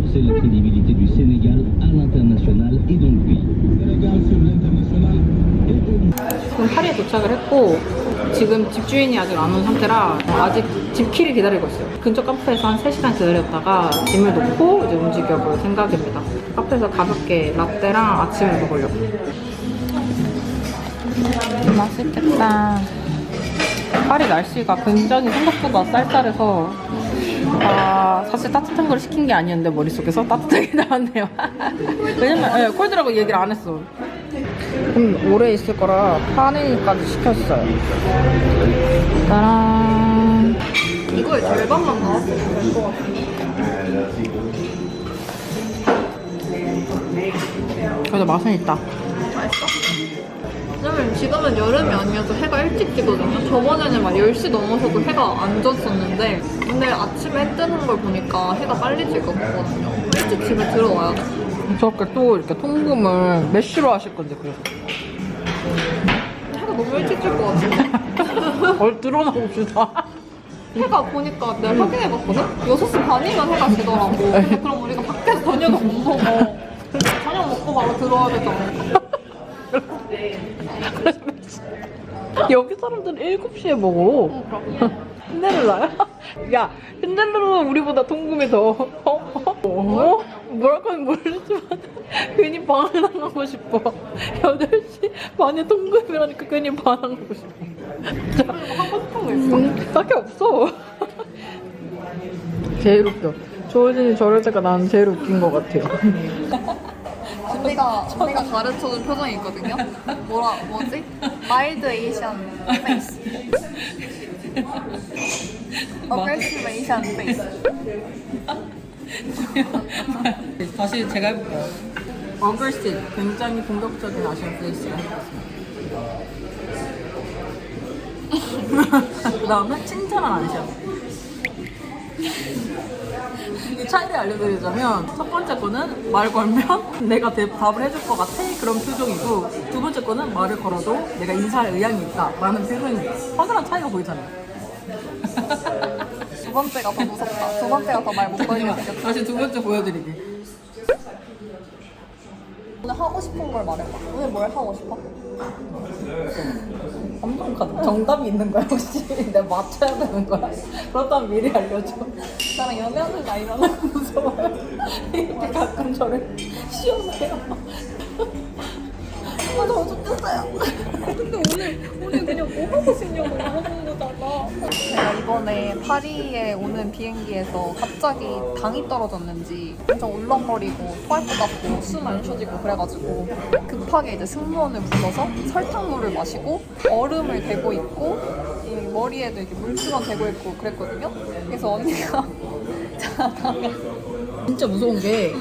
renforcer la crédibilité du Sénégal à l'international et dans le pays. Sénégal sur l'international et 지금 파리에 도착을 했고 지금 집주인이 아직 안 온 상태라 아직 집키를 기다리고 있어요. 근처 카페에서 한 3시간 기다렸다가 짐을 놓고 이제 움직여 볼 생각입니다. 카페에서 가볍게 라떼랑 아침을 먹으려고. 맛있겠다. 파리 날씨가 굉장히 생각보다 쌀쌀해서 사실 따뜻한 걸 시킨 게 아니었는데 머릿속에서 따뜻하게 나왔네요. 왜냐면 콜드라고 얘기를 안 했어. 오래 있을 거라 파네니까지 시켰어요. 짜란. 이거의 절반만 나왔어도 될 것 같은데. 그래도 맛은 있다. 맛있어? 왜냐면 지금은 여름이 아니어서 해가 일찍 지거든요. 저번에는 막 10시 넘어서도 해가 안 졌었는데 근데 아침에 해 뜨는 걸 보니까 해가 빨리 지거든요. 일찍 집에 들어와야 돼. 저렇게 또 이렇게 통금을 메쉬로 하실 건데 그래서 해가 너무 일찍 질 것 같은데? 들어나 봅시다. 해가 보니까 내가 확인해봤거든? 6시 반이면 해가 지더라고. 근데 그럼 우리가 밖에서 저녁을 못 먹어. 저녁 먹고 바로 들어와야 되잖아. 여기 사람들은 7시에 먹어. 힌데렐라야? 야, 힌데렐라는 우리보다 통금이 더 뭐랄까는 모르지만 괜히 반항하고 싶어. 8시 반에 통금이라니까 괜히 반항하고 싶어. 진짜 하고 싶은 거 있어? 딱히 없어. 제일 웃겨. 조진이 저럴 때가 난 제일 웃긴 것 같아요. 언니가 가르쳐준 표정이 있거든요. 뭐지? 마일드 에이션 페이스. 어그레시브 에이션 페이스. 다시 제가 해볼게요. 어그레시브, 굉장히 공격적인 아시안 페이스를 해보겠습니다. 그 다음에 칭찬한 아시안. 이 차이를 알려드리자면 첫 번째 거는 말 걸면 내가 답을 해줄 것 같아 그런 표정이고 두 번째 거는 말을 걸어도 내가 인사할 의향이 있다 라는 표정이에요. 확연한 차이가 보이잖아요. 두 번째가 더 무섭다. 두 번째가 더 말 못 걸리게 생겼다. 다시 두 번째 보여드리게. 오늘 하고 싶은 걸 말해봐. 오늘 뭘 하고 싶어? 감동카드 정답이 있는 거야 혹시? 내가 맞춰야 되는 거야? 그렇다면 미리 알려줘. 나랑 연애하는 거 아니잖아. 무서워요. 이렇게 가끔 저를 시험해요. 너무 좋겠어요. 근데 오늘 그냥 뭐 하고 싶냐고 물어보는 거잖아. 제가 이번에 파리에 오는 비행기에서 갑자기 당이 떨어졌는지 엄청 울렁거리고 토할 것 같고 숨 안 쉬어지고 그래가지고 급하게 이제 승무원을 불러서 설탕물을 마시고 얼음을 대고 있고 이 머리에도 이렇게 물수건 대고 있고 그랬거든요. 그래서 언니가 자다가 진짜 무서운 게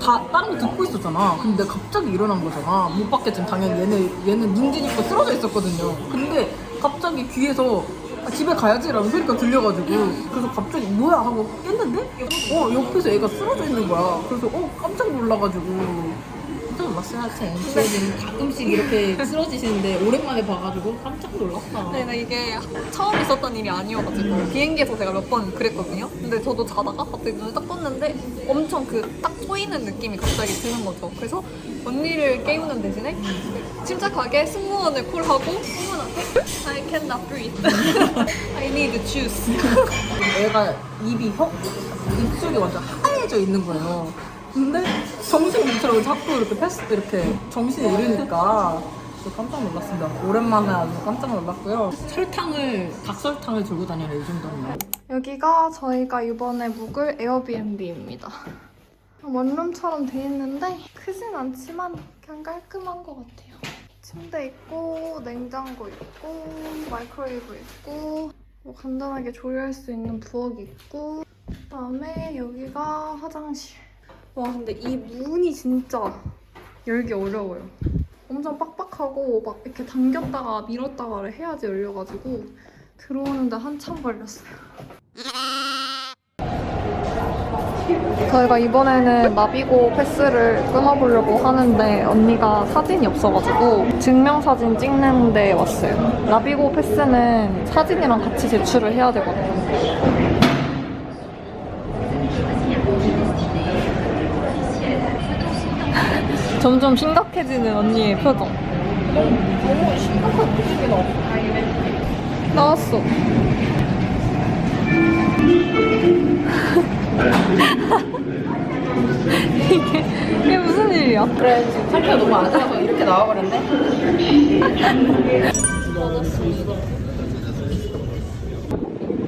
다 다른 거 듣고 있었잖아. 근데 갑자기 일어난 거잖아. 못 받겠지만 당연히 얘는 눈 뒤집고 쓰러져 있었거든요. 근데 갑자기 귀에서 집에 가야지라는 소리가 들려가지고 그래서 갑자기 뭐야 하고 깼는데 옆에서 애가 쓰러져 있는 거야. 그래서 깜짝 놀라가지고 깜짝 놀랐어요. 제 가끔씩 이렇게 쓰러지시는데 오랜만에 봐가지고 깜짝 놀랐어. 근데 이게 처음 있었던 일이 아니어가지고 비행기에서 제가 몇 번 그랬거든요. 근데 저도 자다가 갑자기 눈을 딱 떴는데 엄청 그 딱 쏘이는 느낌이 갑자기 드는 거죠. 그래서 언니를 깨우는 대신에 침착하게 승무원을 콜하고 승무원한테 I cannot breathe. I need juice. 애가 입술이 완전 하얘져 있는 거예요. 근데 정신이 못 차리고 자꾸 이렇게 정신이 잃으니까 깜짝 놀랐습니다. 오랜만에 아주 깜짝 놀랐고요. 닭설탕을 들고 다니는 이 정도면. 여기가 저희가 이번에 묵을 에어비앤비입니다. 원룸처럼 돼 있는데 크진 않지만 그냥 깔끔한 것 같아요. 침대 있고 냉장고 있고 마이크로웨이브 있고 뭐 간단하게 조리할 수 있는 부엌 있고 그다음에 여기가 화장실. 와 근데 이 문이 진짜 열기 어려워요. 엄청 빡빡하고 막 이렇게 당겼다가 밀었다가를 해야지 열려가지고 들어오는데 한참 걸렸어요. 저희가 이번에는 나비고 패스를 끊어보려고 하는데 언니가 사진이 없어가지고 증명사진 찍는 데 왔어요. 나비고 패스는 사진이랑 같이 제출을 해야 되거든요. 점점 심각해지는 언니의 표정. 너무 심각한 표정이 나왔어. 나왔어. 이게 무슨 일이야? 그래 지금 상태가 너무 안 좋아서 이렇게 나와버렸네.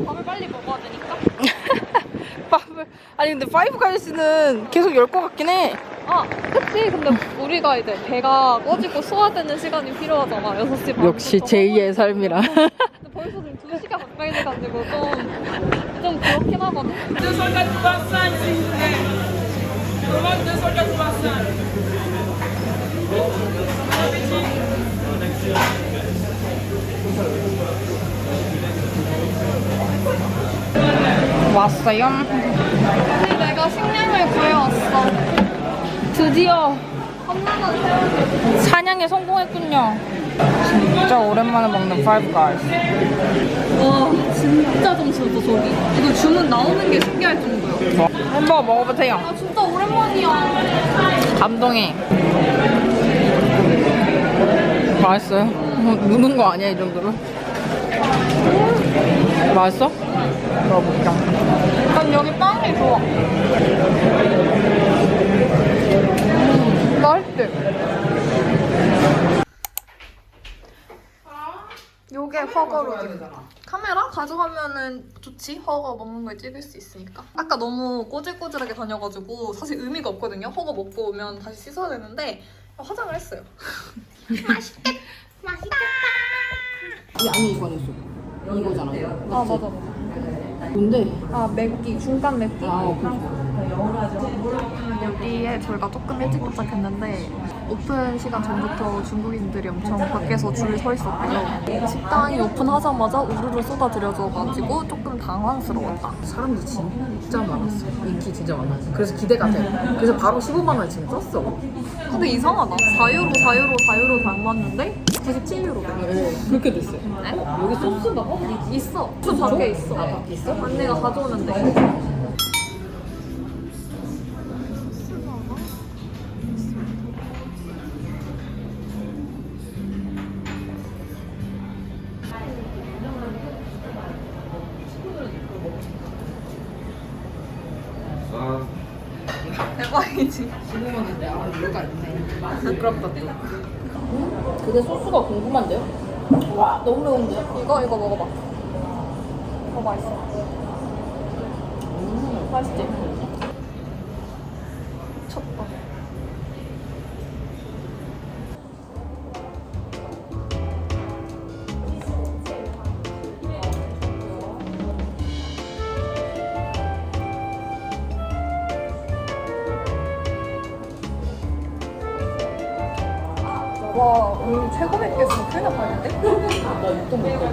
밥을 빨리 먹어야 되니까. 밥을 아니 근데 파이브 가이스는 계속 열 것 같긴 해. 아, 그치. 근데 우리가 이제 배가 꺼지고 소화되는 시간이 필요하잖아. 6시 반. 역시 제2의 삶이라. 근데 벌써 지금 2시간 가까이 돼가지고 좀 그렇긴 하거든. 285, s'il vous plaît. Commande 285. 왔어요. 언니, 내가 식량을 구해왔어. 드디어 엄마가 세워줘. 사냥에 성공했군요. 진짜 오랜만에 먹는 파이브 가이스. 와, 진짜 점수도 저기. 이거 주문 나오는 게 신기할 정도야. 햄버거 먹어보세요. 아, 진짜 오랜만이야. 감동해. 맛있어요? 누는 거 아니야 이 정도로? 맛있어? 먹어볼게요. 난 여기 빵이 좋아. 맛있지? 요게 허거로드. 카메라 가져가면은 좋지. 허거 먹는 걸 찍을 수 있으니까. 아까 너무 꼬질꼬질하게 다녀가지고 사실 의미가 없거든요. 허거 먹고 오면 다시 씻어야 되는데 화장을 했어요. 이 안에 이거 안에 있어. 이거잖아. 아, 맞아. 근데 아, 맵기. 중간 맵기. 여기에 저희가 조금 일찍 도착했는데 오픈 시간 전부터 중국인들이 엄청 밖에서 줄 서 있었고요. 식당이 오픈하자마자 우르르 쏟아들여져가지고 조금 당황스러웠다. 사람들 진짜 많았어. 인기 진짜 많았어. 그래서 기대가 돼. 그래서 바로 15만 원 지금 썼어. 근데 이상하다. 4유로 담았는데 97유로. 네, 그렇게 됐어요. 네? 여기 소스가 있어. 저 밖에 있어. 아, 밖에 있어? 언니가 가져오는데. 대박이지. 15만 원인데 아 이유가 있네. 부끄럽다 또. 그게 소스가 궁금한데요? 와 너무 매운데? 이거 먹어봐. 이거 맛있어. 맛있지? 쳤다. 와, 오늘 최고 뵙겠어. 큰일 날 뻔했는데? 나 육도 못 먹어.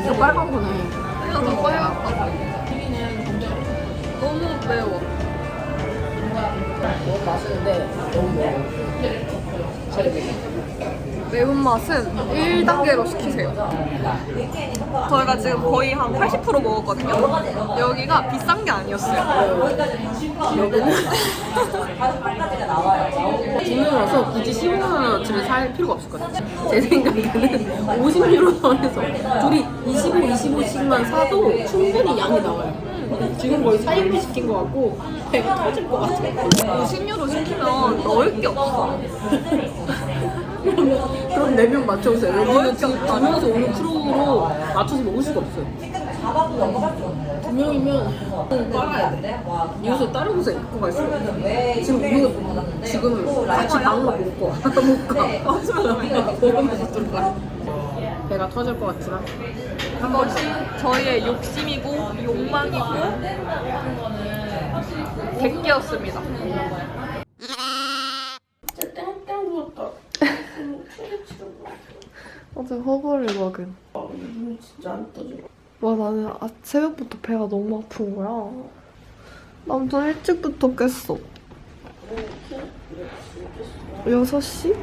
이거 빨간 거네. 나도 빨갛다. 너무 매워. 너무 맛있는데 너무 매워. 잘해. 매운맛은 1단계로 시키세요. 저희가 지금 거의 한 80% 먹었거든요. 여기가 비싼 게 아니었어요. 여기는 2명이라서 굳이 15만원어치를 살 필요가 없을 것 같아요. 제 생각에는 50유로 선에서 둘이 25씩만 사도 충분히 양이 나와요. 지금 거의 4인분 시킨 것 같고 배가 터질 것 같아요. 50유로 시키면 넣을 게 없어. 그럼 4명 맞춰보세요. 여기는 지금 2명에서 오는 크루로 맞춰서 먹을 수가 없어요. 2명이면 빨아야 돼. 이웃을 따르고서 입고 갈 수가 없어. 지금 이거 지금 같이 방으로 못 가. 못 가. 먹으면서 들어가. 배가 터질 것 같지만 그것이 저희의 욕심이고 욕망이고 객기였습니다. 어제 허거를 먹은. 진짜 안 떠져. 와, 나는 새벽부터 배가 너무 아픈 거야. 나 엄청 일찍부터 깼어. 6시?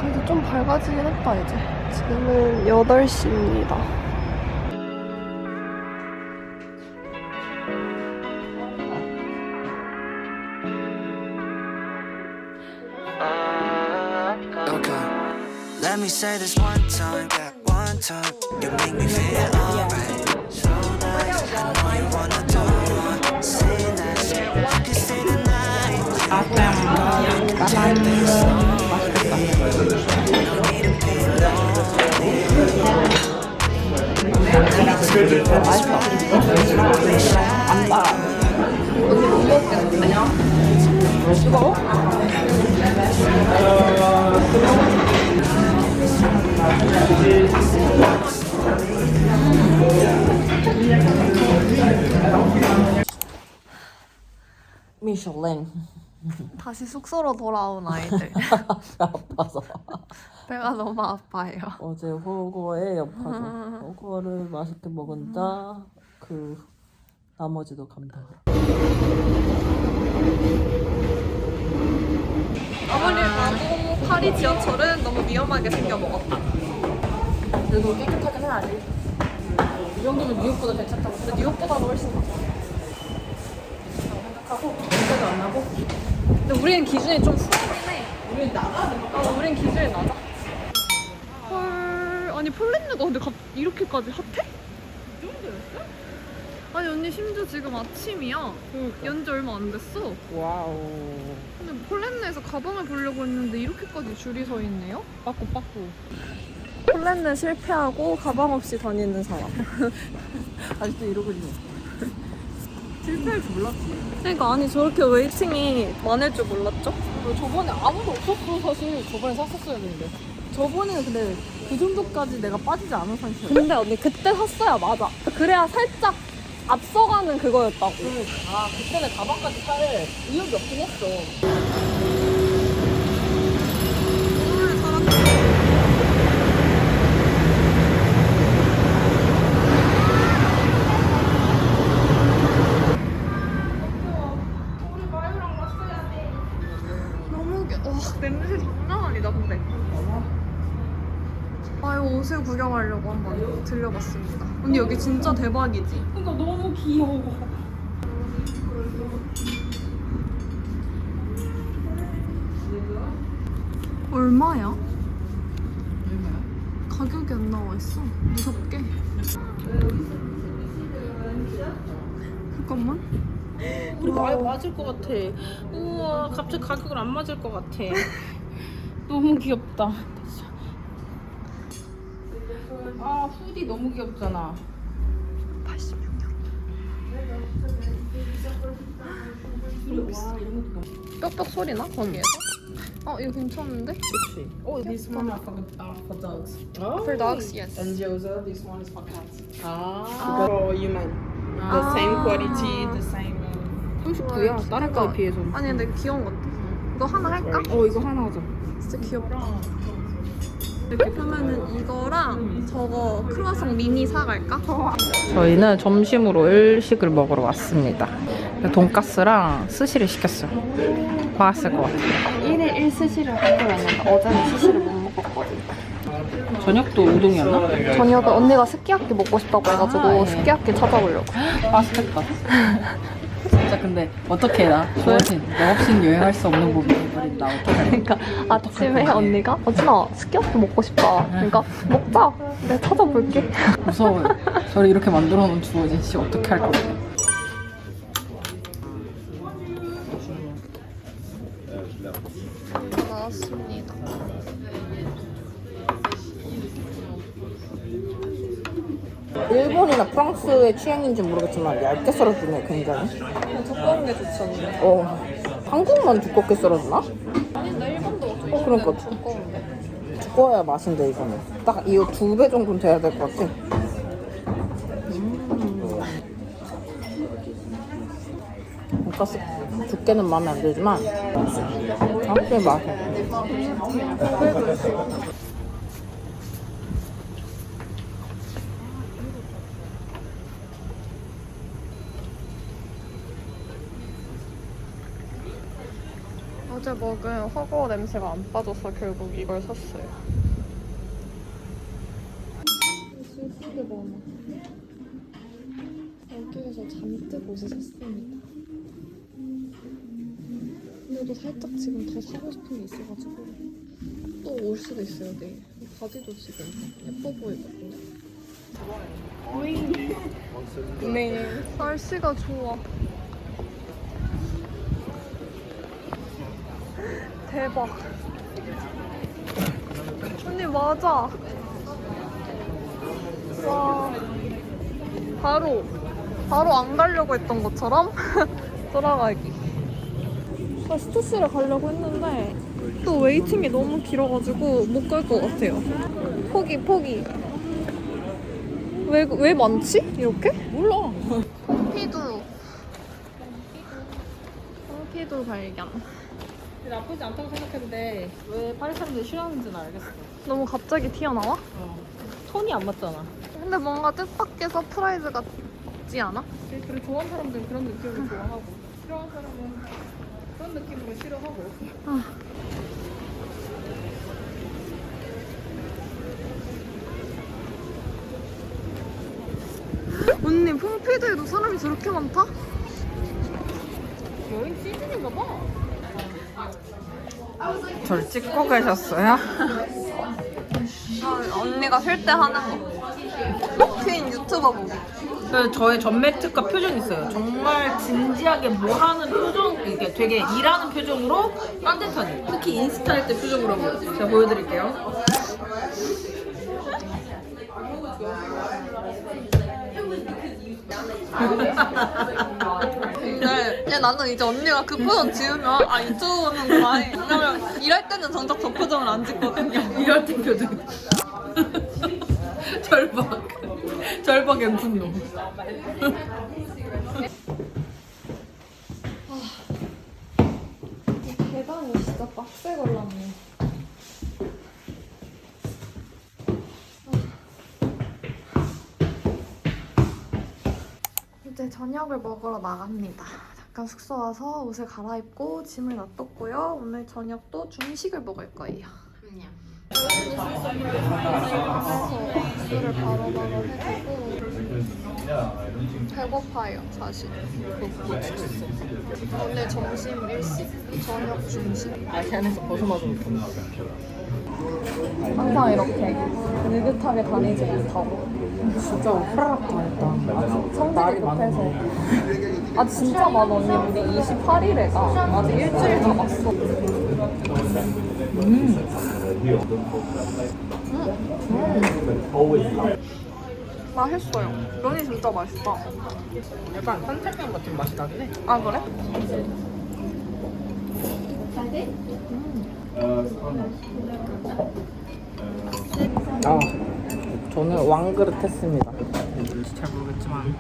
그래도 좀 밝아지긴 했다, 이제. 지금은 8시입니다. me say this one time, that one time. You make me feel alright. So nice. I know you wanna do more. Say that shit. You can stay the night. No need to be lonely. 미슐랭. 다시 숙소로 돌아온 아이들. 아파서. 배가 너무 아파요. 어제 호거에 여파서 호거를 맛있게 먹은다. 그 나머지도 감당. 아무리 봐도 파리 지하철은 너무 위험하게 생겨 먹었다. 그래도 깨끗하긴 해야지. 이 정도면 뉴욕보다 괜찮다고. 근데 뉴욕보다도 훨씬 나. 생각하고 냄새도 안 나고. 근데 우리는 기준이 좀 후하긴 해. 우리 나가야 돼. 우린 기준이 낮아. 헐, 아니 폴란드가 근데 이렇게까지 핫해? 아니 언니 심지어 지금 아침이야. 연지 얼마 안 됐어. 와우. 근데 폴란드에서 가방을 보려고 했는데 이렇게까지 줄이 서 있네요? 빠꾸빠꾸. 폴란드 실패하고 가방 없이 다니는 사람. 아직도 이러고 있네. 실패할 줄 몰랐지. 그러니까 아니 저렇게 웨이팅이 많을 줄 몰랐죠? 저번에 아무도 없었어. 사실 저번에 샀었어야 되는데. 저번에는 근데 그 정도까지 내가 빠지지 않은 상태였어. 근데 언니 그때 샀어야 맞아. 그래야 살짝 앞서가는 그거였다고. 아, 그때는 가방까지 살 의욕이 없긴 했어. 너무 와 냄새 장난 아니다 근데. 아유 옷을 구경하려고 한번 들려봤습니다. 언니 여기 진짜 대박이지? 그러니까 너무 귀여워. 얼마야? 가격이 안 나와 있어. 무섭게. 잠깐만. 우리 맞을 것 같아. 우와, 갑자기 가격을 안 맞을 것 같아. 너무 귀엽다. 아, 후디 너무 귀엽잖아. 86년. 뾱뾱 소리 나? 거기에서? 이거 괜찮은데? 그치. Oh, this one are for dogs. Oh. For dogs, yes. And Josa, this one is for cats. 아, For human. The same quality, the same. 39야. 다른 거에 비해서. 아니 근데 귀여운 것 같아. 이거 하나 할까? 이거 하나 하자. 진짜 귀엽다. 이렇게 그러면은 이거랑 저거 크루아상 미니 사갈까? 저희는 점심으로 일식을 먹으러 왔습니다. 돈가스랑 스시를 시켰어요. 맛있을 것 같아요. 1일 1스시를 한 거였는데 어제는 스시를 못 먹었거든. 저녁도 우동이었나? 저녁에 언니가 스키야키 먹고 싶다고 해가지고 스키야키 찾아보려고. 맛있겠다. 진짜 근데 어떻게 해 나? 조여진 너 없이는 여행할 수 없는 부분이 버린다. 어떡해. 그러니까 아침에 언니가 어진아 스키야키 먹고 싶다. 그러니까 먹자. 내가 찾아볼게. 무서워요. 저를 이렇게 만들어 놓은 주어진 씨 어떻게 할 거예요? 나왔습니다. 일본이나 프랑스의 취향인지 모르겠지만 얇게 썰어주네 굉장히. 두꺼운 게 좋잖아. 한국만 두껍게 썰어주나? 아닌데 일본도 그러니까 두꺼운데. 두꺼워야 맛인데 이거는. 딱 이거 2배 정도는 돼야 될 것 같아. 돈가스 두께는 마음에 안 들지만 확실히 맛있어. 어제 먹은 허거 냄새가 안 빠져서 결국 이걸 샀어요. 슬프게 많아. 여기에서 잔뜩 옷을 샀습니다. 근데도 살짝 지금 더 사고 싶은 게 있어가지고 또 올 수도 있어요, 내일. 바지도 지금 예뻐 보이거든요. 네. 날씨가 좋아. 대박. 언니 맞아. 와. 바로 안 가려고 했던 것처럼 돌아가기. 나 스투시를 가려고 했는데 또 웨이팅이 너무 길어가지고 못 갈 것 같아요. 포기. 왜 많지? 이렇게? 몰라. pompidu 발견. 나쁘지 않다고 생각했는데 왜 파리 사람들이 싫어하는지는 알겠어. 너무 갑자기 튀어나와? 톤이 안 맞잖아. 근데 뭔가 뜻밖의 서프라이즈 같지 않아? 그리고 좋아하는 사람들은 그런 느낌을 좋아하고 싫어하는 사람은 그런 느낌으로 싫어하고. 언니 퐁피드에도 사람이 저렇게 많다? 여행 시즌인가 봐. 절 찍고 계셨어요? 언니가 쉴 때 하는 거. 퀸 유튜버 보기. 그 저의 전매 특가 표정 있어요. 정말 진지하게 뭐 하는 표정, 이게 되게 일하는 표정으로 딴짓하는. 특히 인스타 할 때 표정으로 보여요. 제가 보여드릴게요. 근데 나는 이제 언니가 그 표정 지으면 유튜브 보는구나 해. 왜냐면 일할 때는 정작 저 표정을 안 짓거든요. 이럴 때 표정. 절박의 분노. 계단이 진짜 빡세 걸렸네. 이제 저녁을 먹으러 나갑니다. 잠깐 숙소 와서 옷을 갈아입고 짐을 놔뒀고요. 오늘 저녁도 중식을 먹을 거예요. 그래서 술을 바로바로 해주고 배고파요 사실. 오늘 점심 일식, 저녁 중식. 아시 안에서 벗어나서 항상 이렇게 느긋하게 다니지 못하고 진짜 후라락 다녔다. 성질이 급해서. 아 진짜 많아 언니. 우리 28일에 가. 아직 일주일 남았어. 맛있어요. 면이 진짜 맛있다. 약간 산채면 같은 맛이 나긴 해. 아 그래? 저는 왕그릇 했습니다. 잘 모르겠지만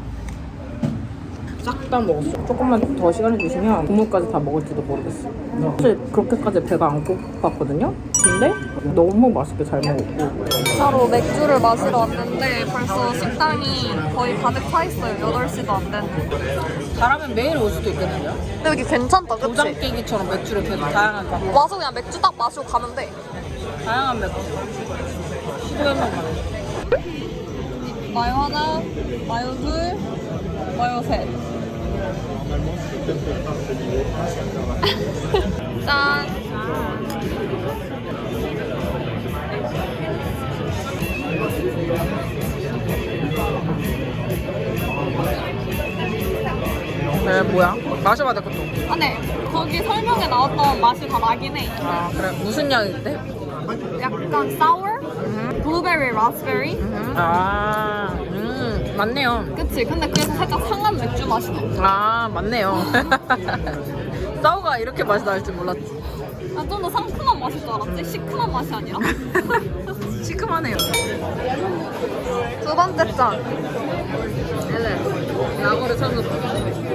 싹 다 먹었어요. 조금만 더 시간을 주시면 국물까지 다 먹을지도 모르겠어요. 사실 그렇게까지 배가 안 고팠거든요. 근데 너무 맛있게 잘 먹었고. 진짜로 맥주를 마시러 왔는데 벌써 식당이 거의 가득 차 있어요. 8시도 안 됐는데. 잘하면 매일 올 수도 있거든요. 근데 여기 괜찮다, 도장 그치? 깨기처럼 맥주를 계속 다양한 거. 와서 그냥 맥주 딱 마시고 가면 돼. 다양한 맥주. 시도해만 마요 하나, 마요 둘, 마요 셋. 짠! 네, 뭐야? 마셔봐야 될 것도. 아, 네. 거기 설명에 나왔던 맛이 다 나긴 해. 아, 그래. 무슨 향인데? 약간 sour? 블루베리, 라스베리? 아, 맞네요. 그치? 근데 그래서 살짝 상한 맥주 맛이 나. 아, 맞네요. 싸우가 이렇게 맛이 날 줄 몰랐지. 아, 좀 더 상큼한 맛일 줄 알았지? 시큼한 맛이 아니라. 시큼하네요. 두 번째 짠. 야거를 찾았어.